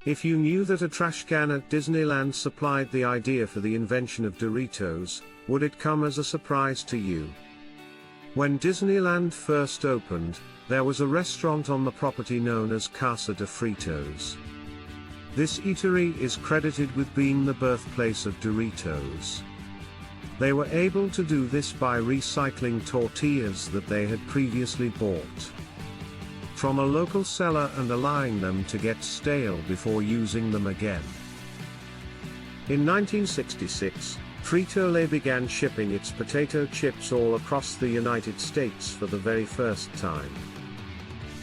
If you knew that a trash can at Disneyland supplied the idea for the invention of Doritos, would it come as a surprise to you? When Disneyland first opened, there was a restaurant on the property known as Casa de Fritos. This eatery is credited with being the birthplace of Doritos. They were able to do this by recycling tortillas that they had previously bought from a local seller and allowing them to get stale before using them again. In 1966, Frito-Lay began shipping its potato chips all across the United States for the very first time,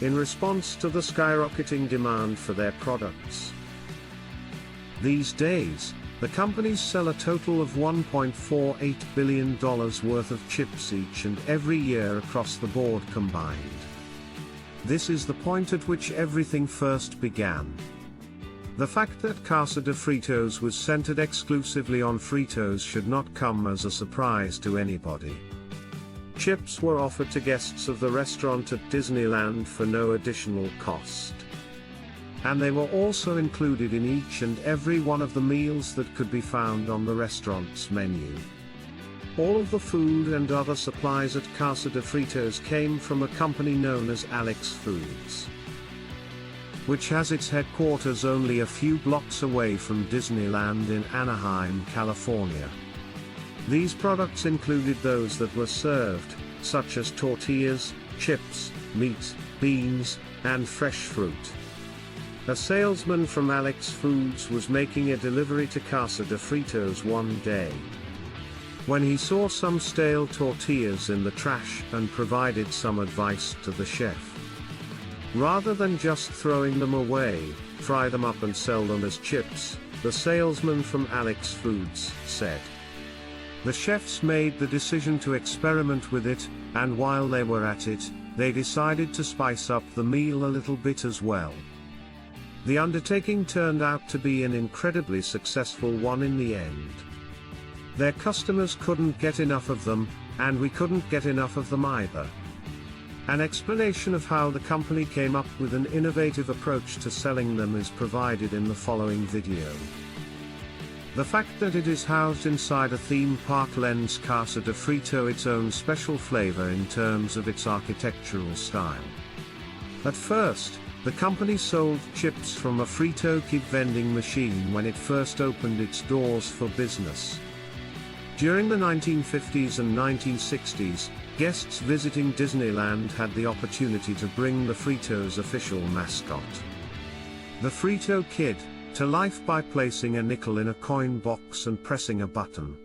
in response to the skyrocketing demand for their products. These days, the companies sell a total of $1.48 billion worth of chips each and every year across the board combined. This is the point at which everything first began. The fact that Casa de Fritos was centered exclusively on Fritos should not come as a surprise to anybody. Chips were offered to guests of the restaurant at Disneyland for no additional cost. And they were also included in each and every one of the meals that could be found on the restaurant's menu. All of the food and other supplies at Casa de Fritos came from a company known as Alex Foods, which has its headquarters only a few blocks away from Disneyland in Anaheim, California. These products included those that were served, such as tortillas, chips, meat, beans, and fresh fruit. A salesman from Alex Foods was making a delivery to Casa de Fritos one day, when he saw some stale tortillas in the trash and provided some advice to the chef. Rather than just throwing them away, fry them up and sell them as chips, the salesman from Alex Foods said. The chefs made the decision to experiment with it, and while they were at it, they decided to spice up the meal a little bit as well. The undertaking turned out to be an incredibly successful one in the end. Their customers couldn't get enough of them, and we couldn't get enough of them either. An explanation of how the company came up with an innovative approach to selling them is provided in the following video. The fact that it is housed inside a theme park lends Casa de Frito its own special flavor in terms of its architectural style. At first, the company sold chips from a Frito Kid vending machine when it first opened its doors for business. During the 1950s and 1960s, guests visiting Disneyland had the opportunity to bring the Fritos' official mascot, the Frito Kid, to life by placing a nickel in a coin box and pressing a button.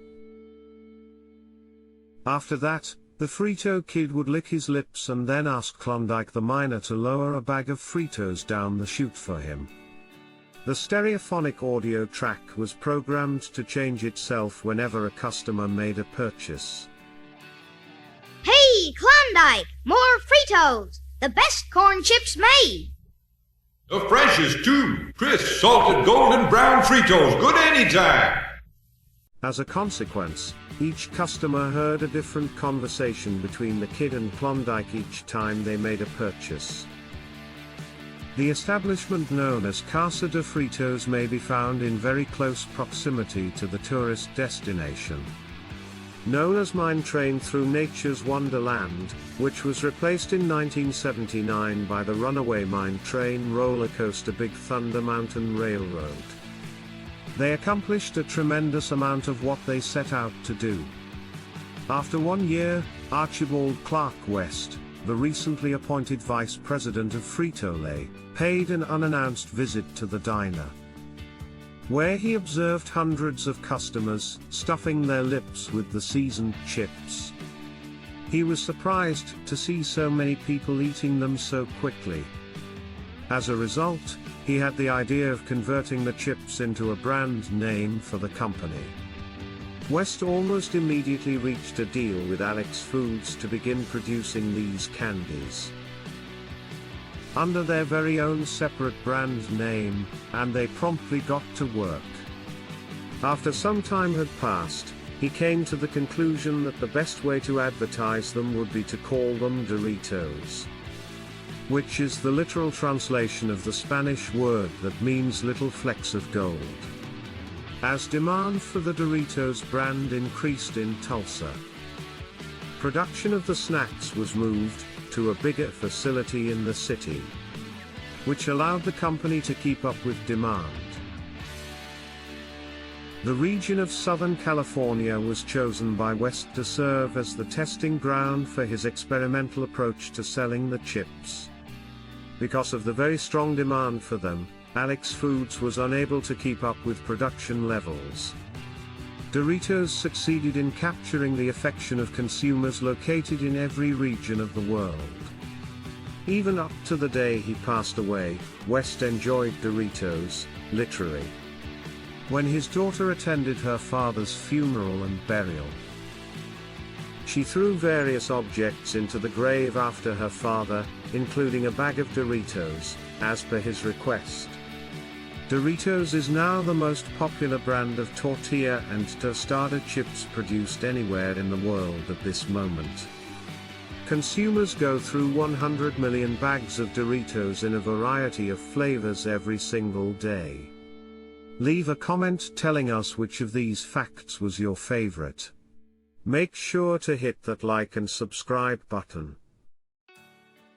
After that, the Frito Kid would lick his lips and then ask Klondike the Miner to lower a bag of Fritos down the chute for him. The stereophonic audio track was programmed to change itself whenever a customer made a purchase. Hey, Klondike! More Fritos! The best corn chips made! The freshest too! Crisp, salted, golden brown Fritos, good anytime! As a consequence, each customer heard a different conversation between the Kid and Klondike each time they made a purchase. The establishment known as Casa de Fritos may be found in very close proximity to the tourist destination known as Mine Train Through Nature's Wonderland, which was replaced in 1979 by the runaway Mine Train roller coaster Big Thunder Mountain Railroad. They accomplished a tremendous amount of what they set out to do. After 1 year, Archibald Clark West, the recently appointed vice president of Frito-Lay, paid an unannounced visit to the diner, where he observed hundreds of customers stuffing their lips with the seasoned chips. He was surprised to see so many people eating them so quickly. As a result, he had the idea of converting the chips into a brand name for the company. West almost immediately reached a deal with Alex Foods to begin producing these candies under their very own separate brand name, and they promptly got to work. After some time had passed, he came to the conclusion that the best way to advertise them would be to call them Doritos. which is the literal translation of the Spanish word that means little flecks of gold. As demand for the Doritos brand increased in Tulsa, production of the snacks was moved to a bigger facility in the city, which allowed the company to keep up with demand. The region of Southern California was chosen by West to serve as the testing ground for his experimental approach to selling the chips. Because of the very strong demand for them, Alex Foods was unable to keep up with production levels. Doritos succeeded in capturing the affection of consumers located in every region of the world. Even up to the day he passed away, West enjoyed Doritos, literally. When his daughter attended her father's funeral and burial, she threw various objects into the grave after her father, including a bag of Doritos, as per his request. Doritos is now the most popular brand of tortilla and tostada chips produced anywhere in the world at this moment. Consumers go through 100 million bags of Doritos in a variety of flavors every single day. Leave a comment telling us which of these facts was your favorite. Make sure to hit that like and subscribe button.